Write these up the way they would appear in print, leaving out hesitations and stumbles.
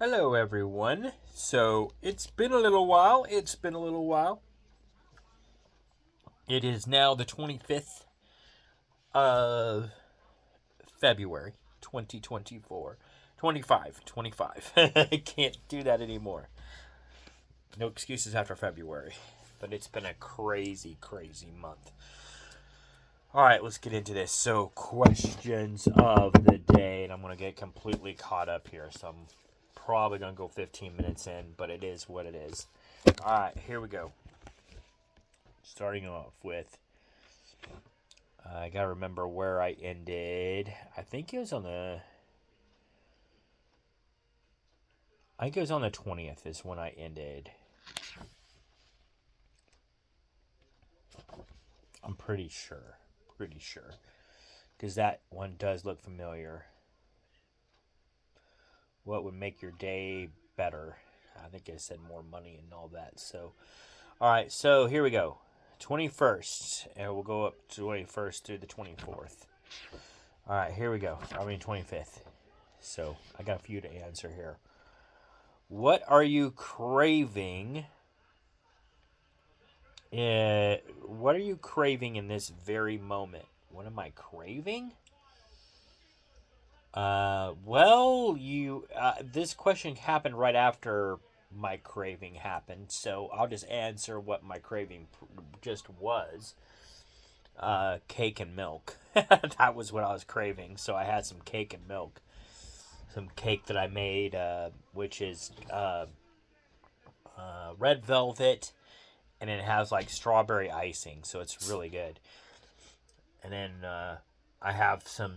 Hello, everyone. So, it's been a little while. It is now the 25th of February, 2024. 25. I can't do that anymore. No excuses after February. But it's been a crazy, crazy month. All right, let's get into this. So, questions of the day. And I'm going to get completely caught up here. So, I'm probably going to go 15 minutes in, but it is what it is. All right, here we go. Starting off with, I gotta remember where I ended. I think it was on the 20th is when I ended. I'm pretty sure. Because that one does look familiar. What would make your day better? I think I said more money and all that. So, all right. So here we go. 21st, and we'll go up to 21st through the 24th. All right, here we go. 25th. So I got a few to answer here. What are you craving? What are you craving in this very moment? What am I craving? Well, this question happened right after my craving happened, so I'll just answer what my craving just was. Cake and milk. That was what I was craving, so I had some cake and milk. Some cake that I made, which is red velvet, and it has like strawberry icing, so it's really good. And then I have some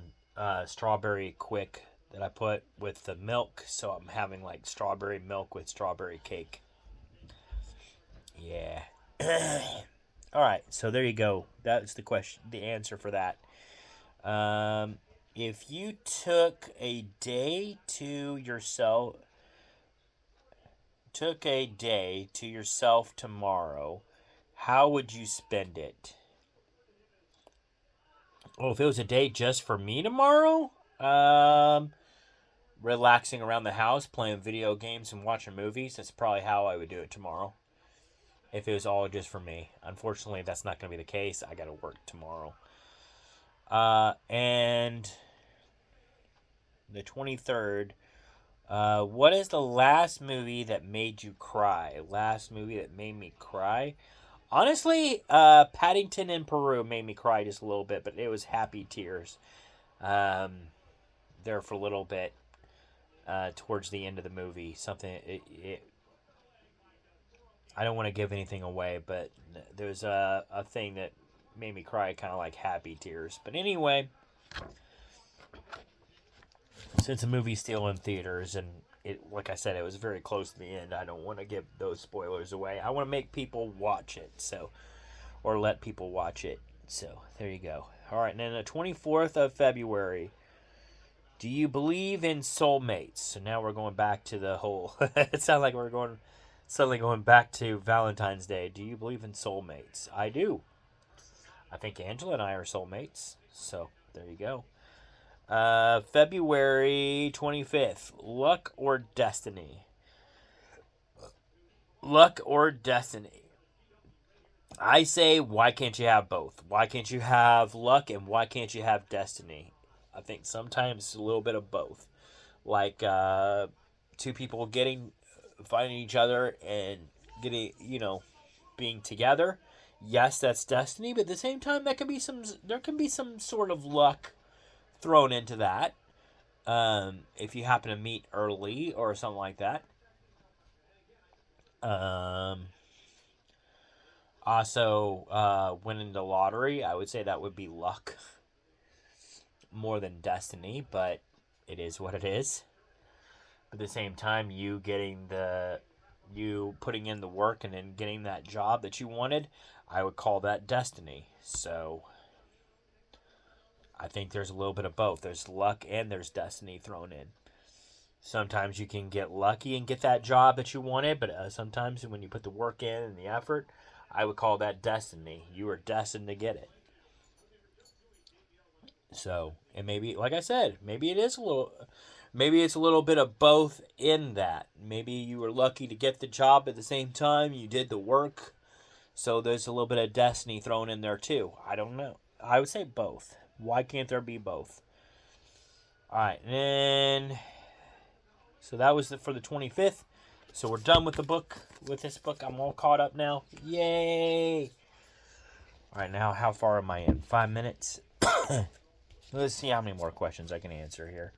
strawberry quick that I put with the milk, so I'm having like strawberry milk with strawberry cake. Yeah. All right, so there you go. That's the question, the answer for that. Um, if you took a day to yourself tomorrow, how would you spend it? Oh, if it was a day just for me tomorrow, relaxing around the house, playing video games and watching movies. That's probably how I would do it tomorrow. If it was all just for me. Unfortunately, that's not going to be the case. I got to work tomorrow. And the 23rd. What is the last movie that made you cry? Last movie that made me cry? Honestly, Paddington in Peru made me cry just a little bit, but it was happy tears. Um, there for a little bit. Towards the end of the movie, I don't want to give anything away, but there's a thing that made me cry, kind of like happy tears. But anyway, since the movie's still in theaters and like I said, it was very close to the end, I don't want to give those spoilers away. I want to make people watch it, or let people watch it. So there you go. All right, and then the 24th of February. Do you believe in soulmates? So now we're going back to the whole. It sounds like we're suddenly going back to Valentine's Day. Do you believe in soulmates? I do. I think Angela and I are soulmates. So there you go. February 25th. Luck or destiny? Luck or destiny? I say, why can't you have both? Why can't you have luck and why can't you have destiny? I think sometimes it's a little bit of both. Like two people finding each other and getting, being together. Yes, that's destiny, but at the same time, there can be some sort of luck thrown into that. If you happen to meet early or something like that. Um, Also, winning the lottery, I would say that would be luck more than destiny, but it is what it is. But at the same time, you putting in the work and then getting that job that you wanted, I would call that destiny. So I think there's a little bit of both. There's luck and there's destiny thrown in. Sometimes you can get lucky and get that job that you wanted, but sometimes when you put the work in and the effort, I would call that destiny. You were destined to get it. So, and maybe, like I said, maybe it is a little. Maybe it's a little bit of both in that. Maybe you were lucky to get the job at the same time you did the work. So there's a little bit of destiny thrown in there too. I don't know. I would say both. Why can't there be both? All right, and then so that was for the 25th. So we're done with the book. With this book, I'm all caught up now. Yay! All right, now how far am I in? 5 minutes. Let's see how many more questions I can answer here.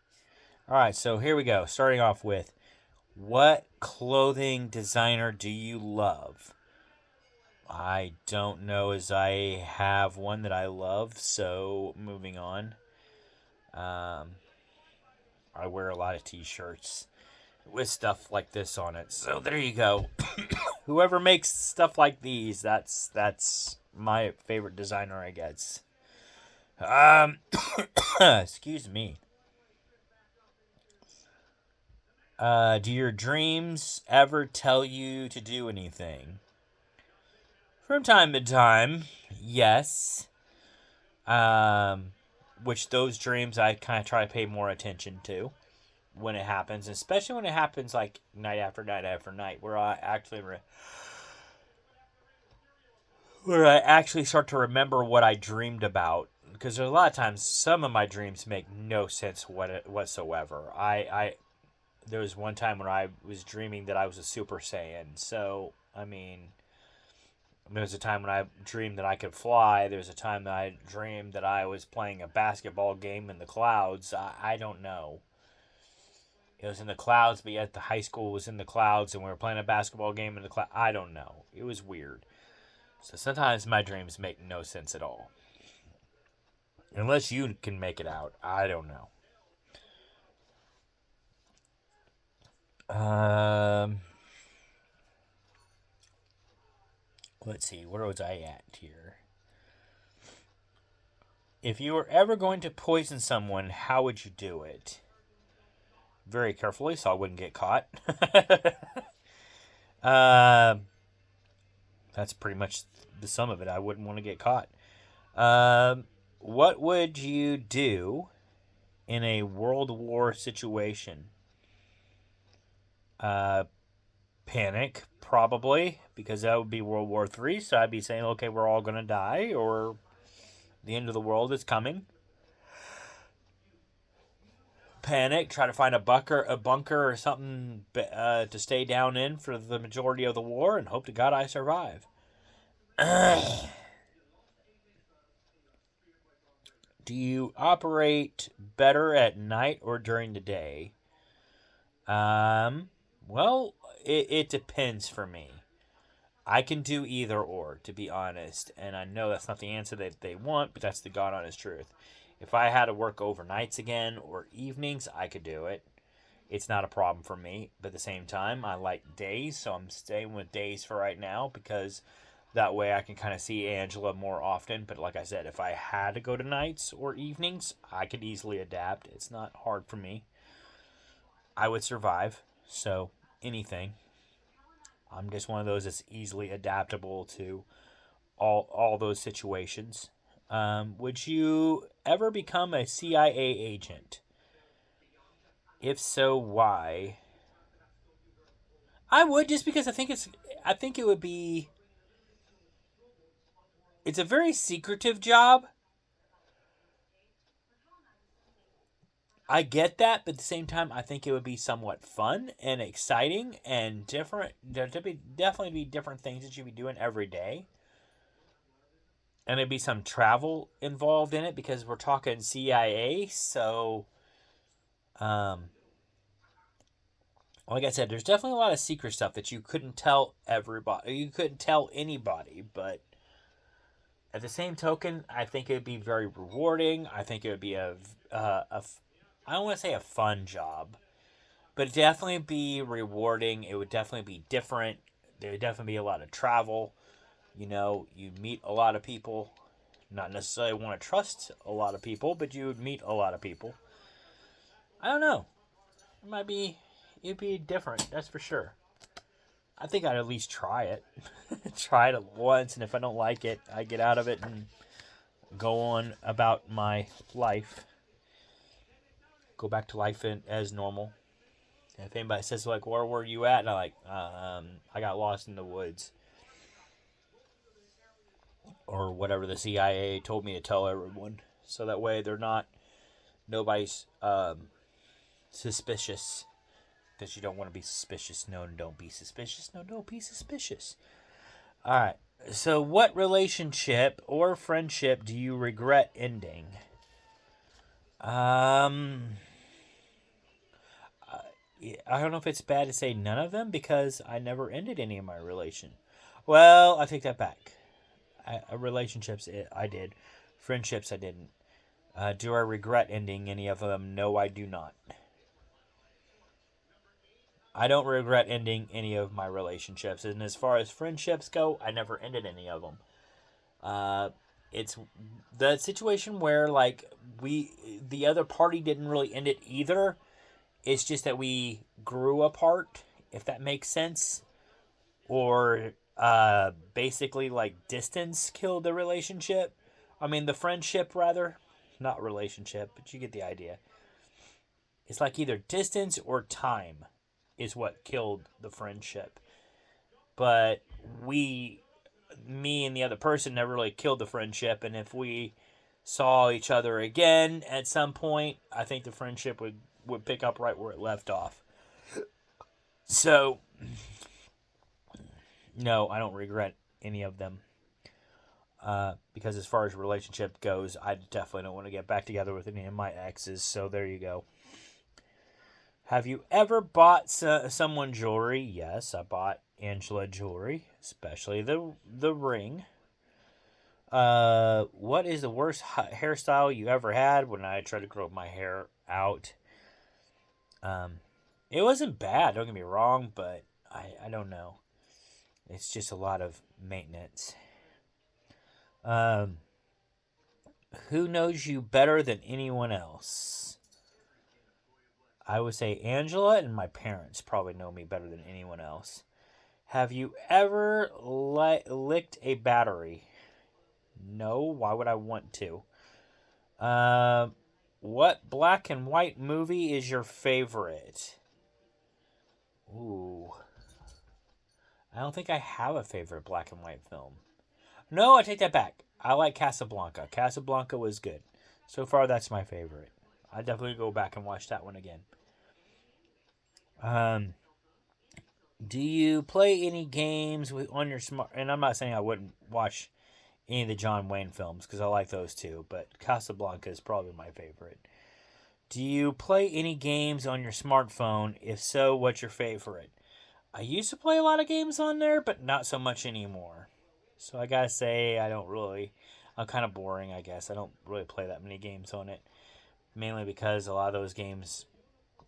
All right, so here we go. Starting off with, what clothing designer do you love? I don't know as I have one that I love, so moving on. I wear a lot of t-shirts with stuff like this on it. So there you go. Whoever makes stuff like these, that's my favorite designer, I guess. Excuse me. Do your dreams ever tell you to do anything? From time to time, yes. Which those dreams I kind of try to pay more attention to when it happens, especially when it happens like night after night after night, where I actually start to remember what I dreamed about. Because there's a lot of times some of my dreams make no sense whatsoever. There was one time when I was dreaming that I was a Super Saiyan. So I mean, there was a time when I dreamed that I could fly. There was a time that I dreamed that I was playing a basketball game in the clouds. I don't know. It was in the clouds, but yet the high school was in the clouds, and we were playing a basketball game in the clouds. I don't know. It was weird. So sometimes my dreams make no sense at all. Unless you can make it out. I don't know. Let's see. Where was I at here? If you were ever going to poison someone, how would you do it? Very carefully, so I wouldn't get caught. That's pretty much the sum of it. I wouldn't want to get caught. What would you do in a World War situation? Panic, probably, because that would be World War III. So I'd be saying, okay, we're all going to die, or the end of the world is coming. Panic, try to find a bunker or something to stay down in for the majority of the war, and hope to God I survive. Do you operate better at night or during the day? Well, it depends for me. I can do either or, to be honest, and I know that's not the answer that they want, but that's the God honest truth. If I had to work overnights again or evenings, I could do it. It's not a problem for me, but at the same time, I like days, so I'm staying with days for right now because that way I can kind of see Angela more often. But like I said, if I had to go to nights or evenings, I could easily adapt. It's not hard for me. I would survive, so anything. I'm just one of those that's easily adaptable to all those situations. Would you ever become a CIA agent? If so, why? I would, just because I think it would be. It's a very secretive job. I get that, but at the same time, I think it would be somewhat fun and exciting and different. There'd definitely be different things that you'd be doing every day. And there'd be some travel involved in it because we're talking CIA. So, like I said, there's definitely a lot of secret stuff that you couldn't tell everybody. You couldn't tell anybody, but at the same token, I think it would be very rewarding. I think it would be I don't want to say a fun job, but it'd definitely be rewarding. It would definitely be different. There would definitely be a lot of travel. You meet a lot of people. Not necessarily want to trust a lot of people, but you would meet a lot of people. I don't know. It'd be different, that's for sure. I think I'd at least try it. Try it once, and if I don't like it, I get out of it and go on about my life. go back to life as normal. If anybody says like, "Where were you at?" and I'm like, I got lost in the woods, or whatever the CIA told me to tell everyone, so that way they're not nobody's suspicious. Because you don't want to be suspicious. No, don't be suspicious. No, don't be suspicious. All right. So, what relationship or friendship do you regret ending? I don't know if it's bad to say none of them because I never ended any of my relation. Well, I take that back. Relationships, I did. Friendships, I didn't. Do I regret ending any of them? No, I do not. I don't regret ending any of my relationships. And as far as friendships go, I never ended any of them. It's the situation where, like, the other party didn't really end it either. It's just that we grew apart, if that makes sense. Or basically, like, distance killed the relationship. I mean, the friendship, rather. Not relationship, but you get the idea. It's like either distance or time is what killed the friendship. But me and the other person never really killed the friendship. And if we saw each other again at some point, I think the friendship would pick up right where it left off. So, no, I don't regret any of them. Because as far as relationship goes, I definitely don't want to get back together with any of my exes. So there you go. Have you ever bought someone jewelry? Yes, I bought Angela jewelry, especially the ring. What is the worst hairstyle you ever had? When I tried to grow my hair out, it wasn't bad. Don't get me wrong, but I don't know. It's just a lot of maintenance. Who knows you better than anyone else? I would say Angela and my parents probably know me better than anyone else. Have you ever licked a battery? No. Why would I want to? What black and white movie is your favorite? Ooh. I don't think I have a favorite black and white film. No, I take that back. I like Casablanca. Casablanca was good. So far, that's my favorite. I definitely go back and watch that one again. Do you play any games on your smart? And I'm not saying I wouldn't watch any of the John Wayne films because I like those too, but Casablanca is probably my favorite. Do you play any games on your smartphone? If so, what's your favorite? I used to play a lot of games on there, but not so much anymore. So I gotta say, I don't really. I'm kind of boring, I guess. I don't really play that many games on it. Mainly because a lot of those games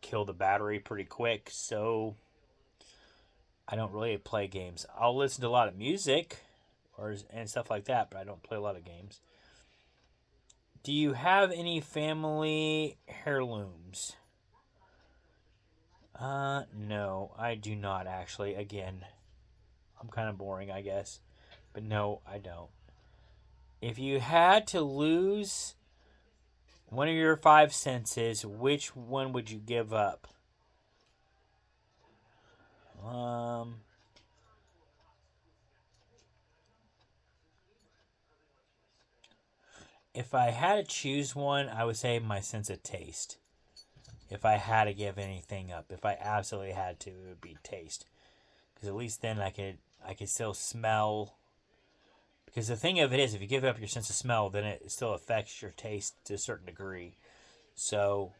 kill the battery pretty quick, so I don't really play games. I'll listen to a lot of music and stuff like that, but I don't play a lot of games. Do you have any family heirlooms? No, I do not actually. Again, I'm kind of boring, I guess. But no, I don't. If you had to lose one of your five senses, which one would you give up? If I had to choose one, I would say my sense of taste. If I had to give anything up, if I absolutely had to, it would be taste. Because at least then I could still smell. Because the thing of it is, if you give up your sense of smell, then it still affects your taste to a certain degree. So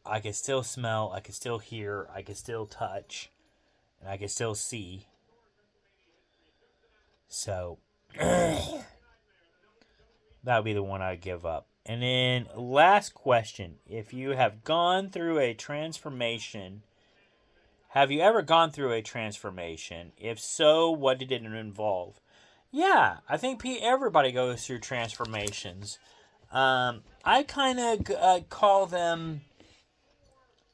I could still smell, I could still hear, I could still touch, and I could still see. So that would be the one I'd give up. And then last question. If you have gone through a transformation, have you ever gone through a transformation? If so, what did it involve? Yeah, I think everybody goes through transformations. I kind of call them,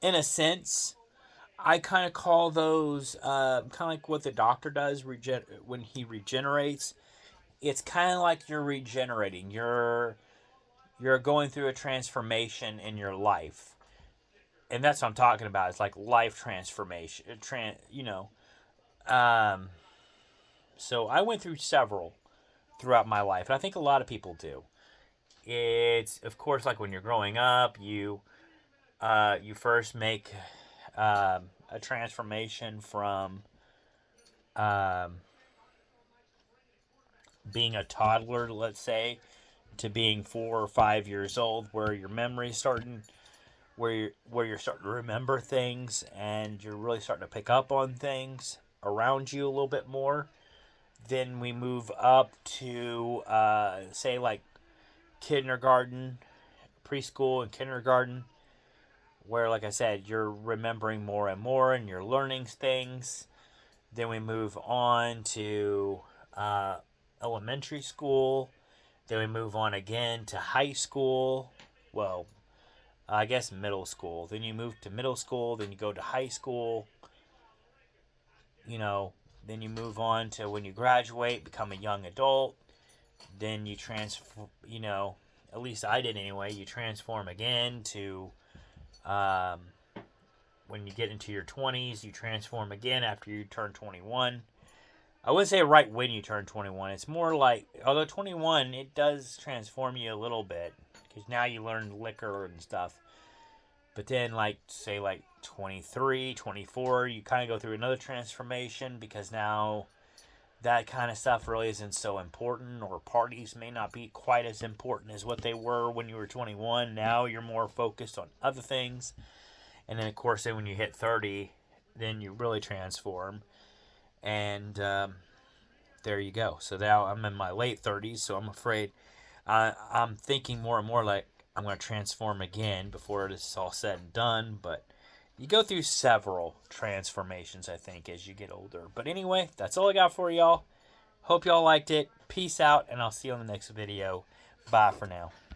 in a sense, I kind of call those kind of like what the doctor does when he regenerates. It's kind of like you're regenerating. You're going through a transformation in your life. And that's what I'm talking about. It's like life transformation. Um, so I went through several throughout my life, and I think a lot of people do. It's of course like when you're growing up, you first make a transformation from um, being a toddler, let's say, to being 4 or 5 years old, where your memory's starting, where you're starting to remember things, and you're really starting to pick up on things around you a little bit more. Then we move up to say like kindergarten, preschool, and kindergarten, where, like I said, you're remembering more and more, and you're learning things. Then we move on to uh, elementary school. Then we move on again to high school. Well, I guess middle school. Then you move to middle school. Then you go to high school. You know, then you move on to when you graduate, become a young adult. Then you transform. At least I did anyway. You transform again to um, when you get into your 20s. You transform again after you turn 21. I wouldn't say right when you turn 21. It's more like, although 21, it does transform you a little bit. Because now you learn liquor and stuff. But then, like, say, like 23, 24, you kind of go through another transformation because now that kind of stuff really isn't so important, or parties may not be quite as important as what they were when you were 21. Now you're more focused on other things. And then, of course, then when you hit 30, then you really transform. And there you go. So now I'm in my late 30s, so I'm afraid I'm thinking more and more like I'm going to transform again before this is all said and done. But you go through several transformations, I think, as you get older. But anyway, that's all I got for y'all. Hope y'all liked it. Peace out, and I'll see you on the next video. Bye for now.